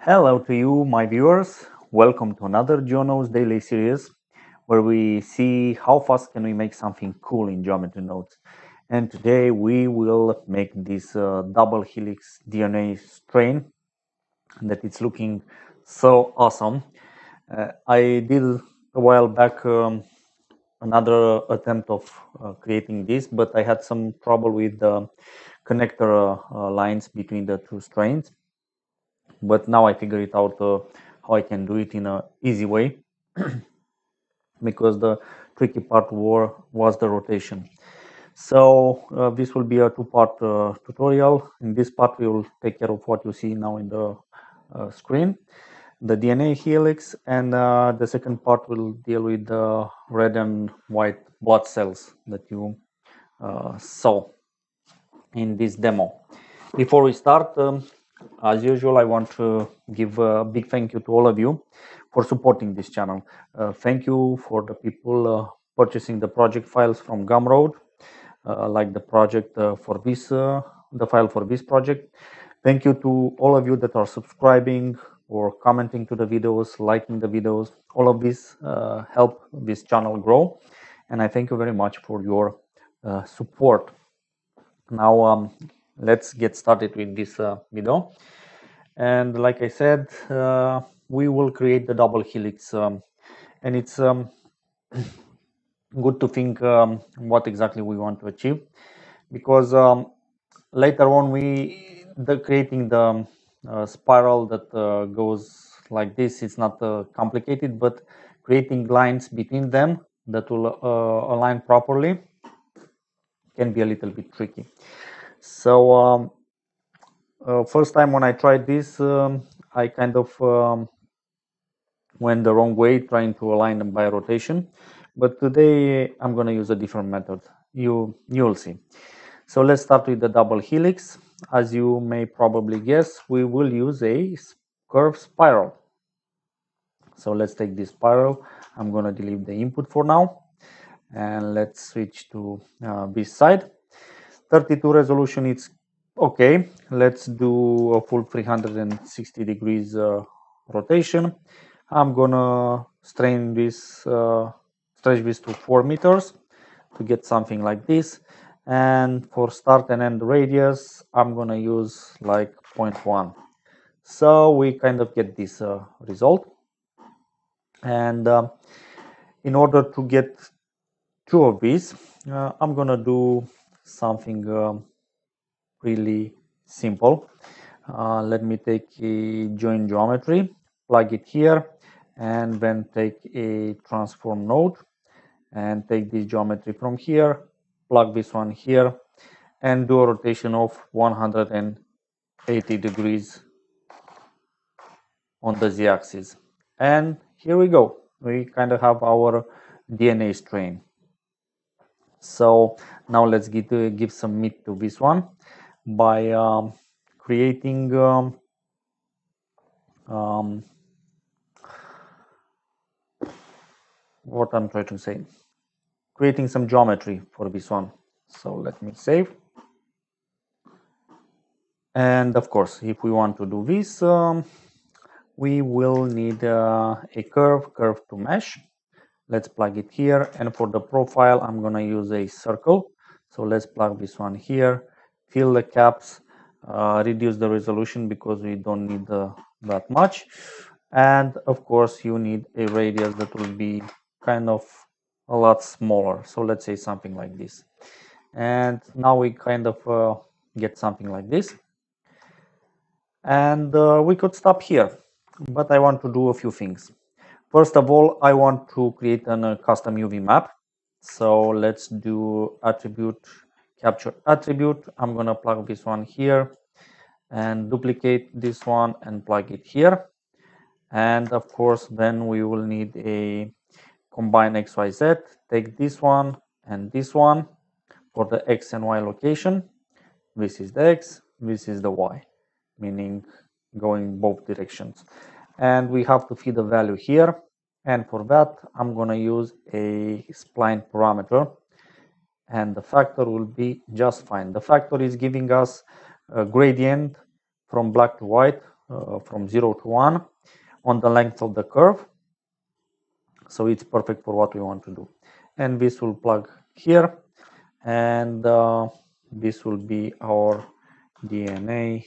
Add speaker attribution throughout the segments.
Speaker 1: Hello to you, my viewers. Welcome to another Geonodes Daily series where we see how fast can we make something cool in geometry nodes. And today we will make this double helix DNA strain that it's looking so awesome. I did a while back another attempt of creating this, but I had some trouble with the connector lines between the two strains. But now I figure it out how I can do it in an easy way because the tricky part was the rotation. So this will be a two-part tutorial. In this part we will take care of what you see now in the screen, the DNA helix, and the second part will deal with the red and white blood cells that you saw in this demo. Before we start, as usual, I want to give a big thank you to all of you for supporting this channel. Thank you for the people purchasing the project files from Gumroad, like the project for this, the file for this project. Thank you to all of you that are subscribing or commenting to the videos, liking the videos. All of this help this channel grow, and I thank you very much for your support. Now let's get started with this video. And like I said, we will create the double helix, and it's good to think what exactly we want to achieve, because later on creating the spiral that goes like this is not complicated, but creating lines between them that will align properly can be a little bit tricky. So first time when I tried this, I kind of went the wrong way trying to align them by rotation, but today I'm going to use a different method. You'll see. So let's start with the double helix. As you may probably guess, we will use a curved spiral. So let's take this spiral. I'm going to delete the input for now, and let's switch to this side. 32 resolution, it's okay. Let's do a full 360 degrees rotation. I'm gonna stretch this to 4 meters to get something like this, and for start and end radius I'm gonna use like 0.1. So we kind of get this result, and in order to get two of these, I'm gonna do something really simple. Let me take a join geometry, plug it here, and then take a transform node and take this geometry from here, plug this one here, and do a rotation of 180 degrees on the z-axis. And here we go. We kind of have our DNA strain. So now let's give some meat to this one by creating what I'm trying to say, creating some geometry for this one. So let me save. And of course, if we want to do this, we will need a curve to mesh. Let's plug it here, and for the profile I'm gonna use a circle. So let's plug this one here, fill the caps, reduce the resolution because we don't need that much, and of course you need a radius that will be kind of a lot smaller. So let's say something like this, and now we kind of get something like this, and we could stop here, but I want to do a few things. First of all, I want to create a custom UV map. So let's do attribute, capture attribute. I'm going to plug this one here and duplicate this one and plug it here. And of course, then we will need a combine XYZ. Take this one and this one for the X and Y location. This is the X, this is the Y, meaning going both directions. And we have to feed the value here, and for that I'm going to use a spline parameter, and the factor will be just fine. The factor is giving us a gradient from black to white from 0 to 1 on the length of the curve. So it's perfect for what we want to do. And this will plug here, and this will be our DNA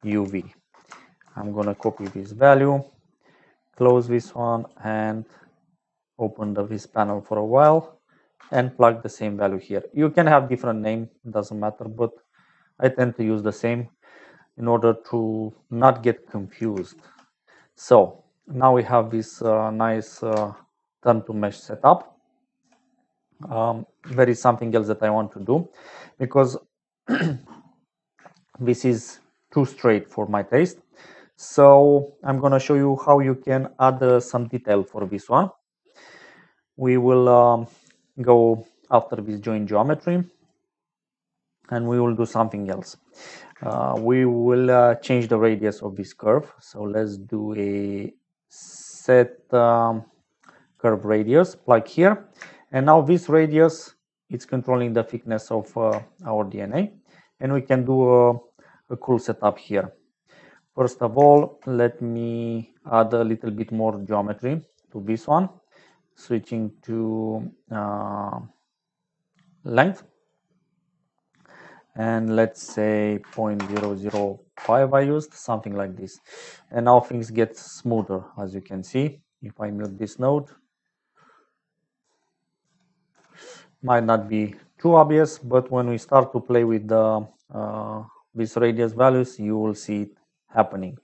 Speaker 1: UV. I'm gonna copy this value, close this one, and open this panel for a while, and plug the same value here. You can have different name, doesn't matter, but I tend to use the same in order to not get confused. So now we have this nice turn to mesh setup. There is something else that I want to do, because this is too straight for my taste. So I'm going to show you how you can add some detail for this one. We will go after this join geometry, and we will do something else. We will change the radius of this curve. So let's do a set curve radius, plug here. And now this radius is controlling the thickness of our DNA. And we can do a cool setup here. First of all, let me add a little bit more geometry to this one, switching to length. And let's say 0.005 I used, something like this. And now things get smoother, as you can see. If I mute this node, might not be too obvious, but when we start to play with the these radius values, you will see it happening.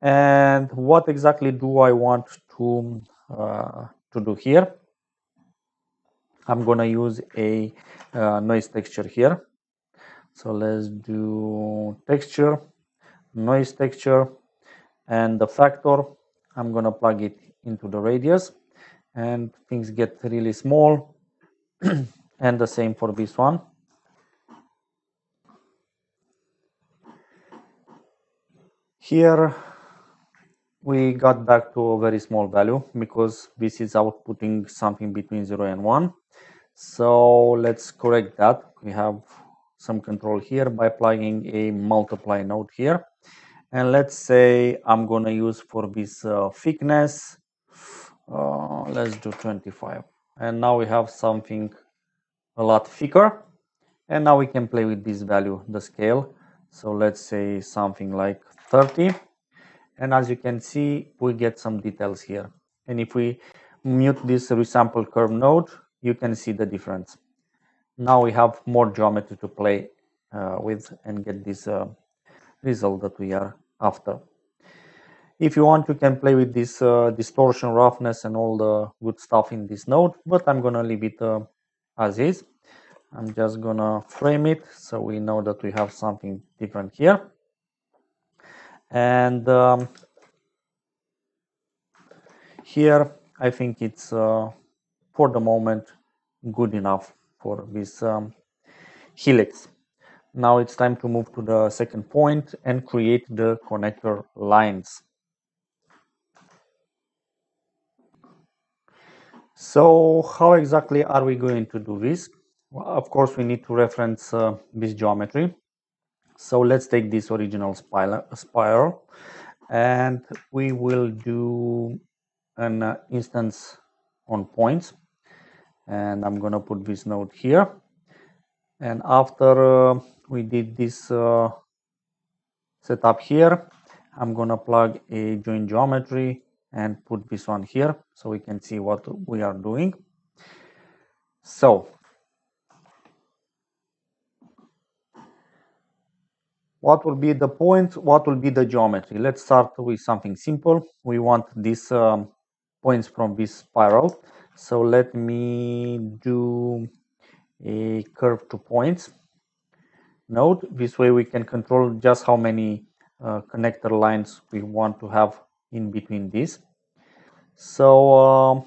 Speaker 1: And what exactly do I want to do here? I'm gonna use a noise texture here. So let's do texture, noise texture, and the factor. I'm gonna plug it into the radius, and things get really small. And the same for this one. Here we got back to a very small value because this is outputting something between 0 and 1. So let's correct that. We have some control here by plugging a multiply node here. And let's say I'm going to use for this thickness, let's do 25. And now we have something a lot thicker. And now we can play with this value, the scale. So let's say something like 30. And as you can see, we get some details here. And if we mute this resample curve node, you can see the difference. Now we have more geometry to play with and get this result that we are after. If you want, you can play with this distortion, roughness, and all the good stuff in this node, but I'm gonna leave it as is. I'm just gonna frame it so we know that we have something different here. And here, I think it's for the moment good enough for this helix. Now it's time to move to the second point and create the connector lines. So how exactly are we going to do this? Well, of course, we need to reference this geometry. So let's take this original spiral, and we will do an instance on points. And I'm going to put this node here. And after we did this setup here, I'm going to plug a join geometry and put this one here so we can see what we are doing. So what will be the point? What will be the geometry? Let's start with something simple. We want these points from this spiral. So let me do a curve to points node. This way we can control just how many connector lines we want to have in between these. So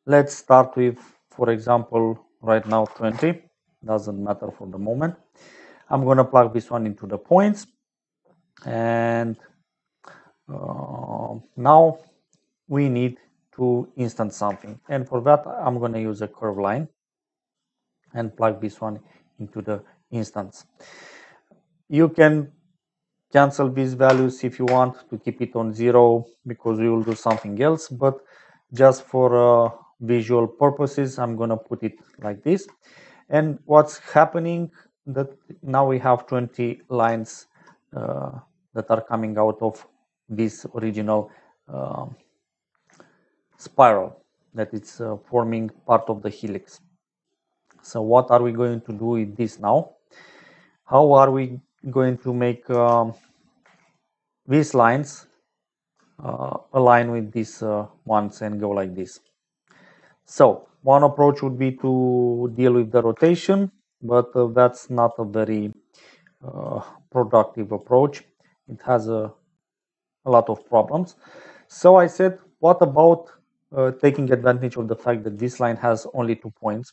Speaker 1: let's start with, for example, right now 20. Doesn't matter for the moment. I'm going to plug this one into the points. And now we need to instance something. And for that, I'm going to use a curve line and plug this one into the instance. You can cancel these values if you want to keep it on 0, because we will do something else, but just for visual purposes I'm gonna put it like this. And what's happening, that now we have 20 lines that are coming out of this original spiral that is forming part of the helix. So what are we going to do with this now? How are we going to make these lines align with these ones and go like this? So one approach would be to deal with the rotation, but that's not a very productive approach. It has a lot of problems. So I said, what about taking advantage of the fact that this line has only 2 points,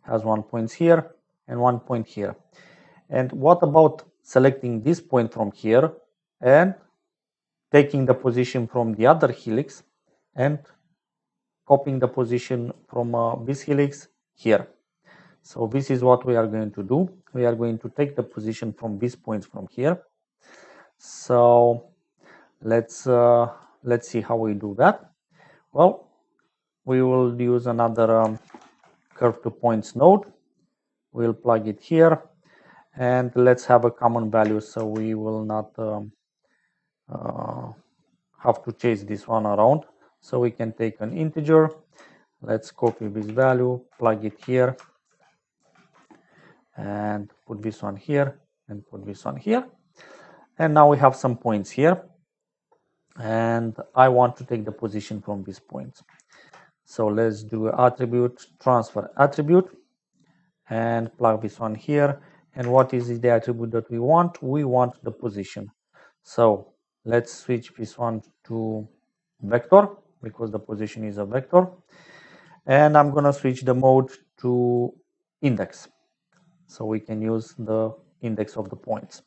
Speaker 1: has 1 point here and 1 point here. And what about selecting this point from here and taking the position from the other helix and copying the position from this helix here. So this is what we are going to do. We are going to take the position from these points from here. So let's see how we do that. Well, we will use another curve to points node. We'll plug it here, and let's have a common value so we will not have to chase this one around. So we can take an integer. Let's copy this value, plug it here, and put this one here and put this one here. And now we have some points here, and I want to take the position from these points. So let's do attribute, transfer attribute, and plug this one here. And what is the attribute that we want? We want the position. So let's switch this one to vector, because the position is a vector. And I'm gonna switch the mode to index, so we can use the index of the points.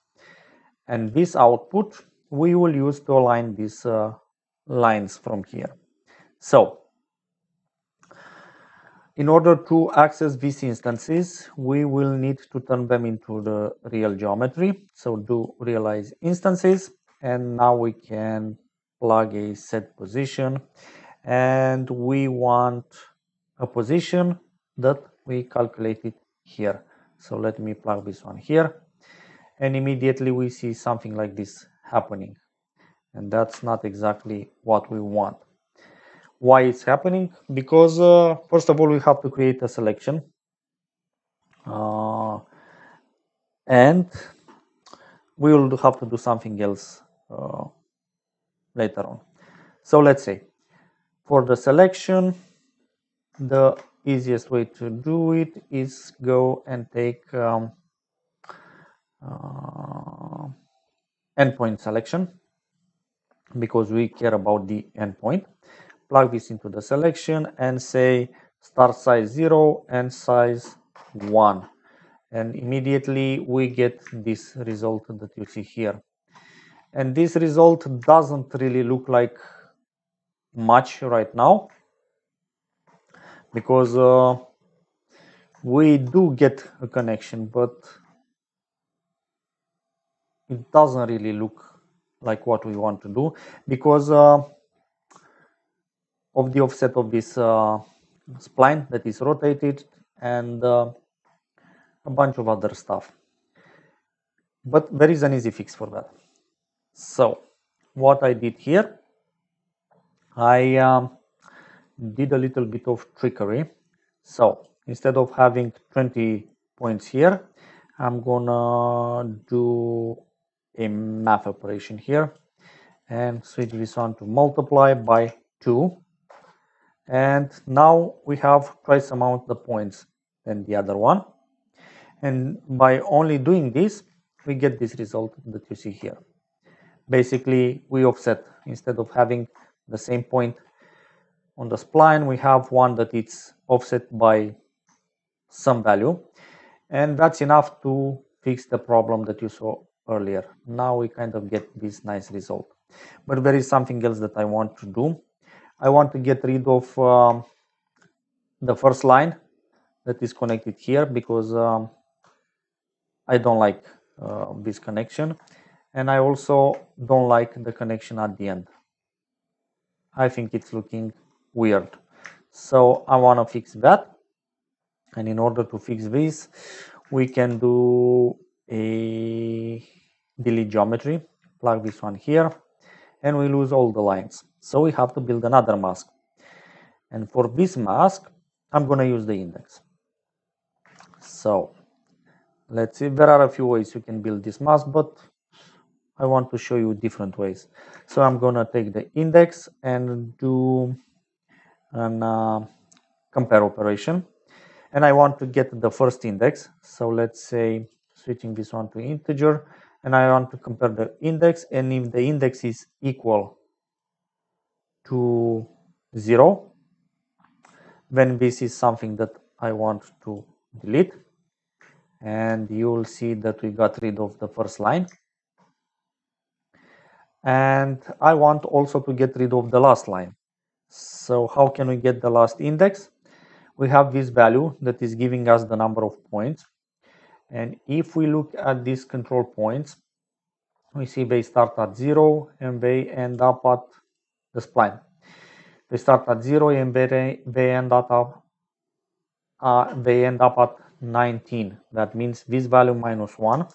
Speaker 1: And this output we will use to align these lines from here. So in order to access these instances, we will need to turn them into the real geometry. So do realize instances, and now we can plug a set position, and we want a position that we calculated here. So let me plug this one here, and immediately we see something like this happening, and that's not exactly what we want. Why it's happening? Because first of all, we have to create a selection, and we will have to do something else later on. So let's say for the selection, the easiest way to do it is go and take endpoint selection, because we care about the endpoint. Plug this into the selection and say start size 0 and size 1, and immediately we get this result that you see here. And this result doesn't really look like much right now, because we do get a connection, but it doesn't really look like what we want to do, because of the offset of this spline that is rotated, and a bunch of other stuff. But there is an easy fix for that. So what I did here, I did a little bit of trickery. So instead of having 20 points here, I'm gonna do a math operation here and switch this one to multiply by 2. And now we have twice amount the points than the other one. And by only doing this, we get this result that you see here. Basically, we offset. Instead of having the same point on the spline, we have one that it's offset by some value. And that's enough to fix the problem that you saw earlier. Now we kind of get this nice result. But there is something else that I want to do. I want to get rid of the first line that is connected here, because I don't like this connection. And I also don't like the connection at the end. I think it's looking weird. So I want to fix that. And in order to fix this, we can do a delete geometry, plug this one here, and we lose all the lines. So we have to build another mask. And for this mask, I'm going to use the index. So let's see, there are a few ways you can build this mask, but I want to show you different ways. So I'm going to take the index and do an compare operation. And I want to get the first index. So let's say switching this one to integer, and I want to compare the index. And if the index is equal to 0, then this is something that I want to delete. And you'll see that we got rid of the first line. And I want also to get rid of the last line. So how can we get the last index? We have this value that is giving us the number of points. And if we look at these control points, we see they start at 0 and they end up at the spline. They start at 0 and they end up at 19. That means this value minus 1.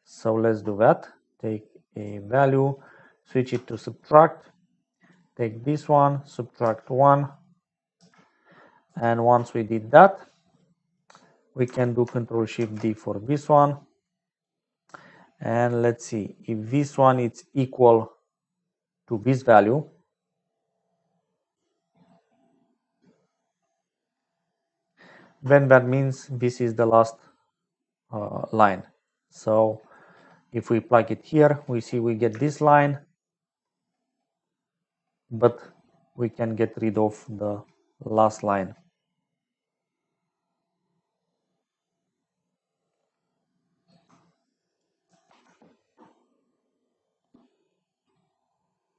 Speaker 1: So let's do that. Take a value, switch it to subtract, take this one, subtract 1. And once we did that, we can do Control Shift D for this one. And let's see if this one is equal to this value. Then that means this is the last line. So if we plug it here, we see we get this line, but we can get rid of the last line.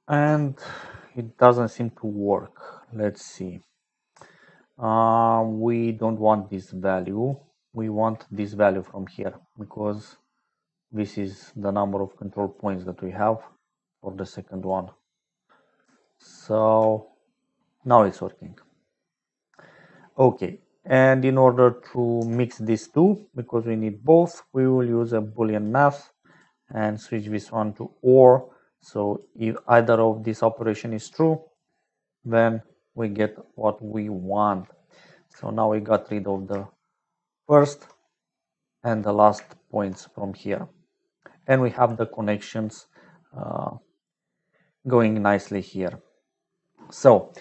Speaker 1: And it doesn't seem to work. Let's see. We don't want this value. We want this value from here because this is the number of control points that we have for the second one. So now it's working. Okay, and in order to mix these two, because we need both, we will use a Boolean math and switch this one to OR. So if either of this operation is true, then we get what we want. So now we got rid of the first and the last points from here. And we have the connections going nicely here. So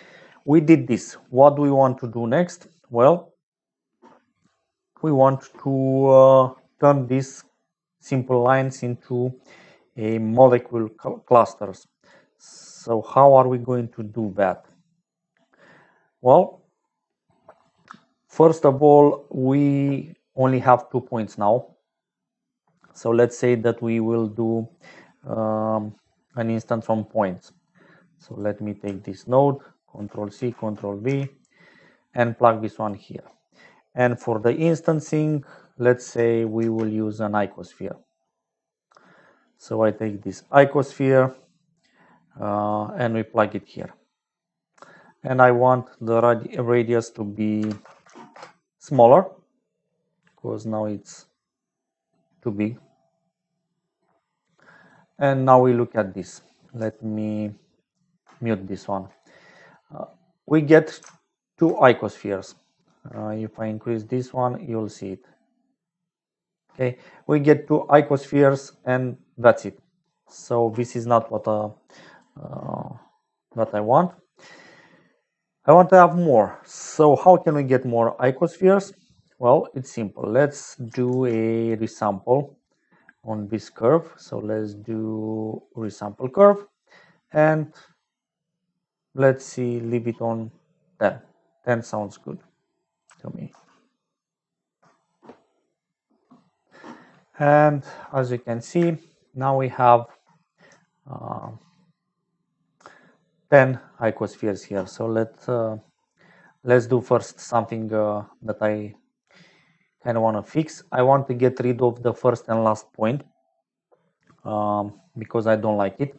Speaker 1: we did this. What do we want to do next? Well, we want to turn these simple lines into a molecule clusters. So how are we going to do that? Well, first of all, we only have 2 points now. So let's say that we will do an instance from points. So let me take this node, Control C, Control V, and plug this one here. And for the instancing, let's say we will use an icosphere. So I take this icosphere and we plug it here. And I want the radius to be smaller because now it's too big. And now we look at this. Let me mute this one. We get 2 icospheres. If I increase this one, you'll see it. Okay, we get 2 icospheres and that's it. So this is not what I want. I want to have more. So how can we get more icospheres? Well, it's simple. Let's do a resample on this curve. So let's do resample curve and let's see, leave it on 10. 10 sounds good to me. And as you can see, now we have 10 icospheres here. So let's do first something that I kind of want to fix. I want to get rid of the first and last point. because I don't like it.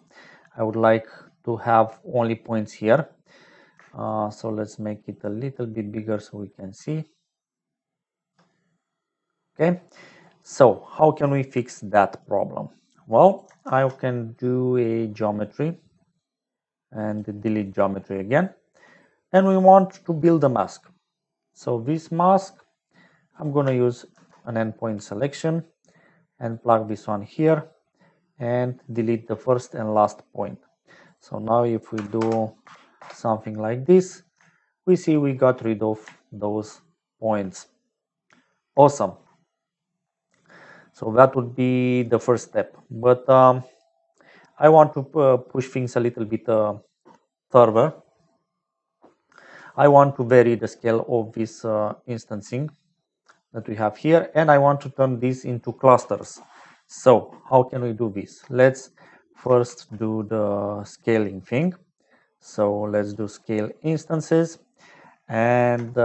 Speaker 1: I would like to have only points here. So let's make it a little bit bigger so we can see. Okay, so how can we fix that problem? Well, I can do a geometry and delete geometry again. And we want to build a mask. So this mask, I'm going to use an endpoint selection and plug this one here and delete the first and last point. So now if we do something like this, we see we got rid of those points. Awesome. So that would be the first step. But I want to push things a little bit further. I want to vary the scale of this instancing that we have here, and I want to turn this into clusters. So how can we do this? Let's first do the scaling thing. So let's do scale instances, and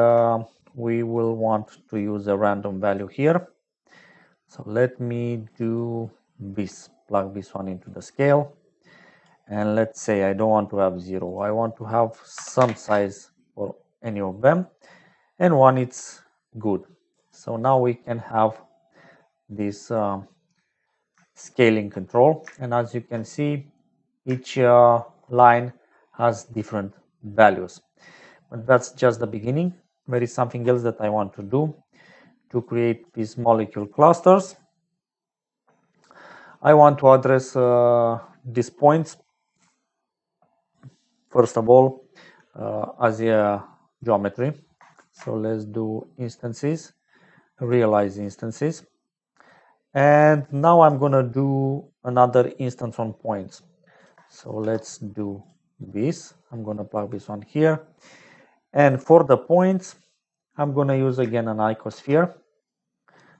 Speaker 1: we will want to use a random value here. So let me do this, plug this one into the scale, and let's say I don't want to have 0, I want to have some size for any of them, and 1 it's good. So now we can have this scaling control, and as you can see, each line has different values. But that's just the beginning. There is something else that I want to do to create these molecule clusters. I want to address these points first of all as a geometry. So let's do instances, realize instances, and now I'm gonna do another instance on points. So let's do this. I'm gonna plug this one here, and for the points I'm gonna use again an icosphere.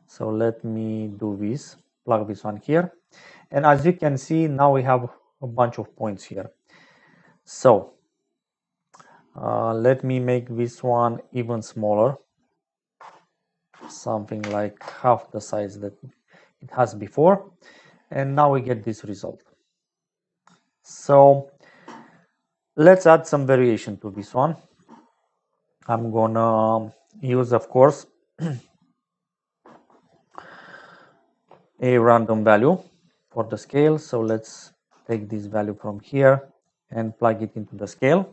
Speaker 1: So let me do this, plug this one here, and as you can see now we have a bunch of points here. So let me make this one even smaller, something like half the size that it has before, and now we get this result. So let's add some variation to this one. I'm gonna use, of course, a random value for the scale. So let's take this value from here and plug it into the scale.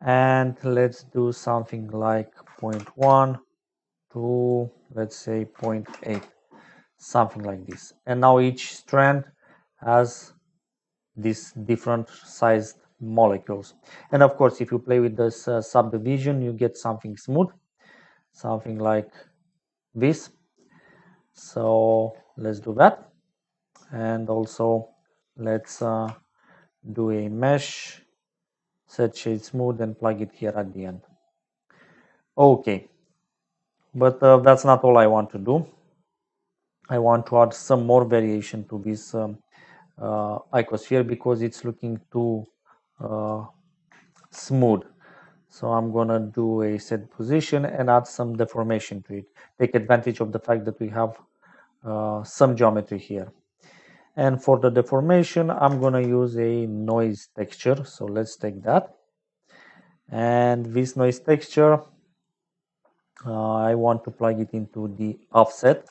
Speaker 1: And let's do something like 0.1 to, let's say, 0.8, something like this. And now each strand has these different sized molecules. And of course, if you play with this subdivision, you get something smooth, something like this. So let's do that. And also let's do a mesh, set shade smooth, and plug it here at the end. Okay, but that's not all I want to do. I want to add some more variation to this icosphere because it's looking too smooth. So I'm gonna do a set position and add some deformation to it. Take advantage of the fact that we have some geometry here. And for the deformation, I'm gonna use a noise texture. So let's take that. And this noise texture, I want to plug it into the offset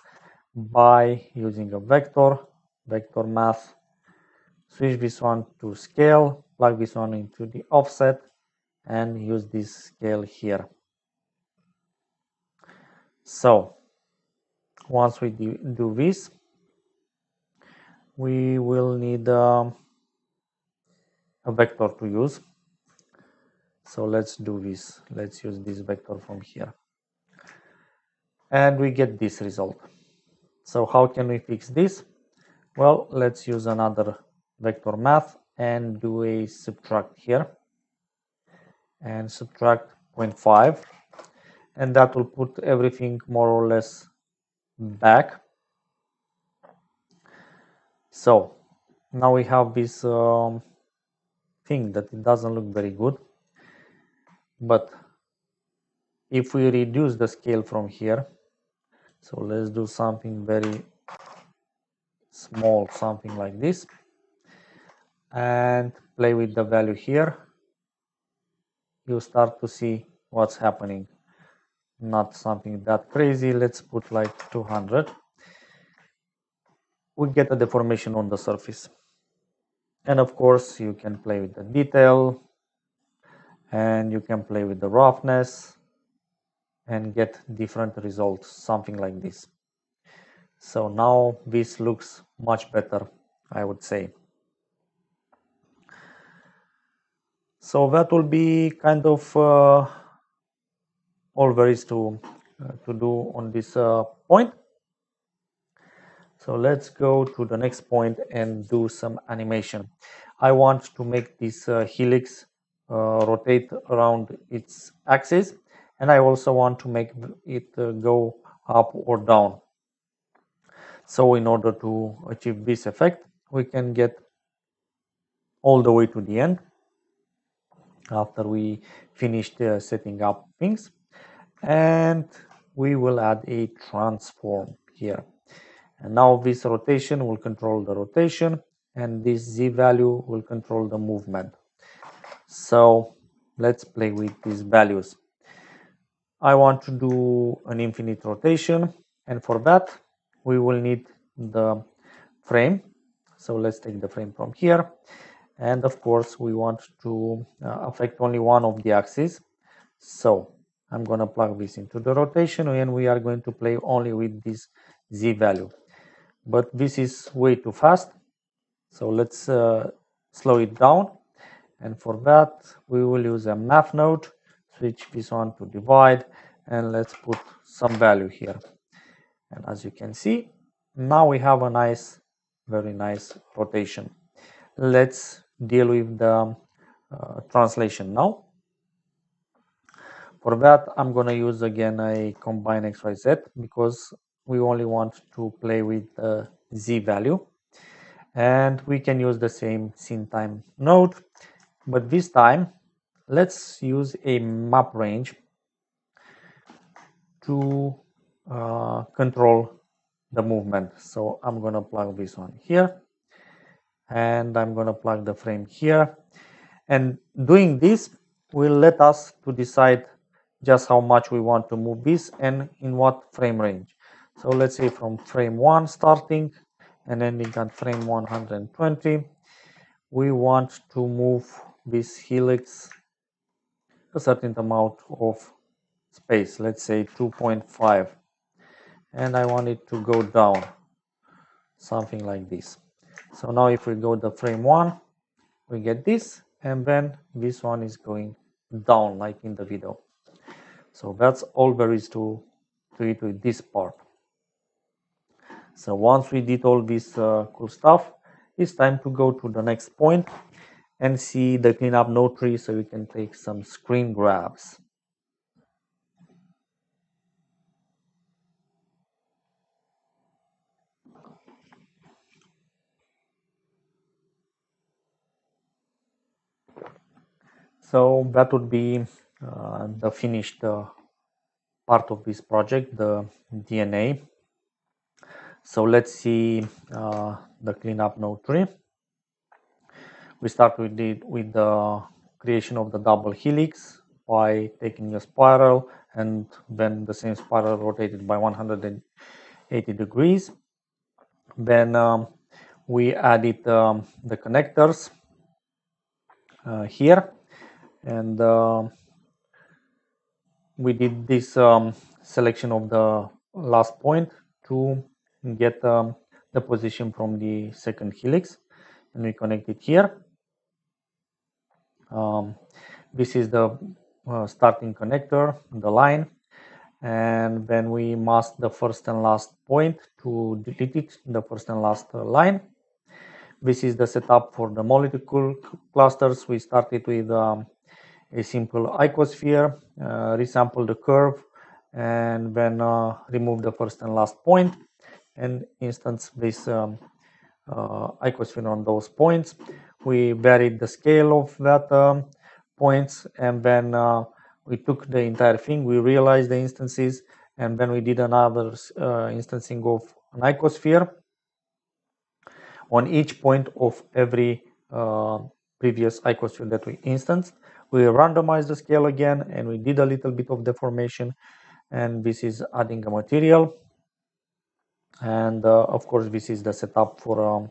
Speaker 1: by using a vector math, switch this one to scale, plug this one into the offset, and use this scale here. So once we do this, we will need a vector to use. So let's do this. Let's use this vector from here. And we get this result. So how can we fix this? Well, let's use another vector math and do a subtract here. And subtract 0.5. And that will put everything more or less back. So now we have this thing that it doesn't look very good. But if we reduce the scale from here, so let's do something very small, something like this, and play with the value here, you start to see what's happening. Not something that crazy. Let's put like 200. We get a deformation on the surface. And of course, you can play with the detail, and you can play with the roughness and get different results, something like this. So now this looks much better, I would say. So that will be kind of all there is to do on this point. So let's go to the next point and do some animation. I want to make this helix rotate around its axis, and I also want to make it go up or down. So in order to achieve this effect, we can get all the way to the end after we finished setting up things, and we will add a transform here. And now this rotation will control the rotation, and this z value will control the movement. So let's play with these values. I want to do an infinite rotation, and for that we will need the frame. So let's take the frame from here, and of course we want to affect only one of the axes. So I'm going to plug this into the rotation, and we are going to play only with this z value. But this is way too fast, so let's slow it down, and for that we will use a math node, switch this one to divide, and let's put some value here. And as you can see, now we have a nice, very nice rotation. Let's deal with the translation now. For that, I'm going to use again a combine XYZ because we only want to play with the Z value. And we can use the same scene time node, but this time let's use a map range to control the movement. So I'm going to plug this one here, and I'm going to plug the frame here. And doing this will let us to decide just how much we want to move this and in what frame range. So let's say from frame 1 starting and ending at frame 120, we want to move this helix a certain amount of space, let's say 2.5, and I want it to go down, something like this. So now if we go to frame 1, we get this, and then this one is going down like in the video. So that's all there is to it with this part. So once we did all this cool stuff, it's time to go to the next point and see the cleanup node tree so we can take some screen grabs. So that would be the finished part of this project, the DNA. So let's see the cleanup node tree. We start with the creation of the double helix by taking a spiral and then the same spiral rotated by 180 degrees. Then we added the connectors here, and we did this selection of the last point to get the position from the second helix, and we connect it here. This is the starting connector, the line, and then we mask the first and last point to delete it, the first and last line. This is the setup for the molecule clusters. We started with a simple icosphere, resample the curve, and then remove the first and last point and instance this icosphere on those points. We varied the scale of that points, and then we took the entire thing, we realized the instances, and then we did another instancing of an icosphere. on each point of every previous icosphere that we instanced. We randomized the scale again, and we did a little bit of deformation, and this is adding a material. And of course, this is the setup for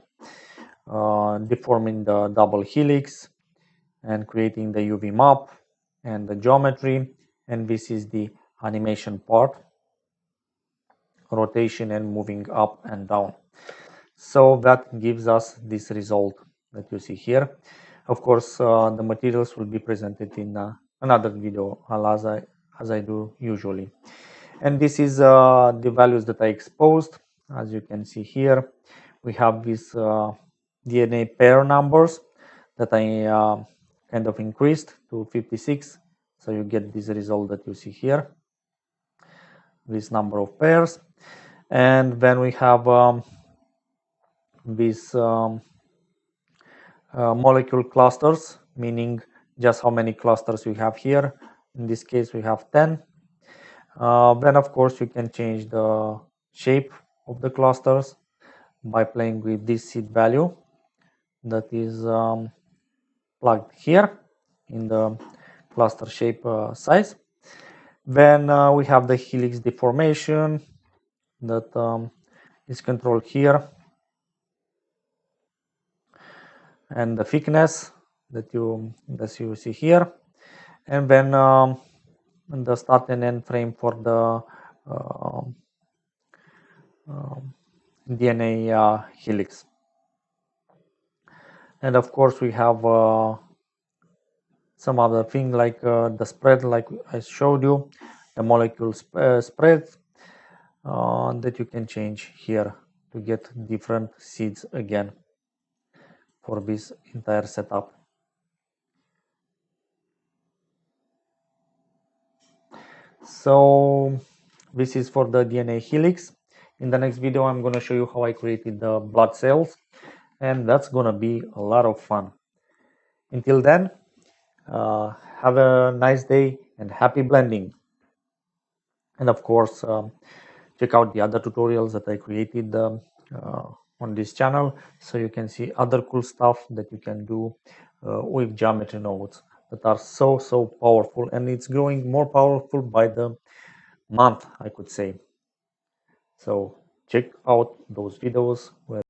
Speaker 1: deforming the double helix and creating the UV map and the geometry. And this is the animation part, rotation and moving up and down. So that gives us this result that you see here. Of course, the materials will be presented in another video as I do usually. And this is the values that I exposed. As you can see here, we have these DNA pair numbers that I kind of increased to 56. So you get this result that you see here, this number of pairs. And then we have these molecule clusters, meaning just how many clusters we have here. In this case, we have 10. Then, of course, you can change the shape of the clusters by playing with this seed value that is plugged here in the cluster shape size. Then we have the helix deformation that is controlled here, and the thickness that you see here, and then the start and end frame for the DNA helix. And of course, we have some other thing like the spread, like I showed you, the molecule spread that you can change here to get different seeds again for this entire setup. So this is for the DNA helix. In the next video, I'm going to show you how I created the blood cells, and that's going to be a lot of fun. Until then, have a nice day and happy blending. And of course, check out the other tutorials that I created on this channel, so you can see other cool stuff that you can do with geometry nodes that are so powerful, and it's growing more powerful by the month, I could say. So check out those videos where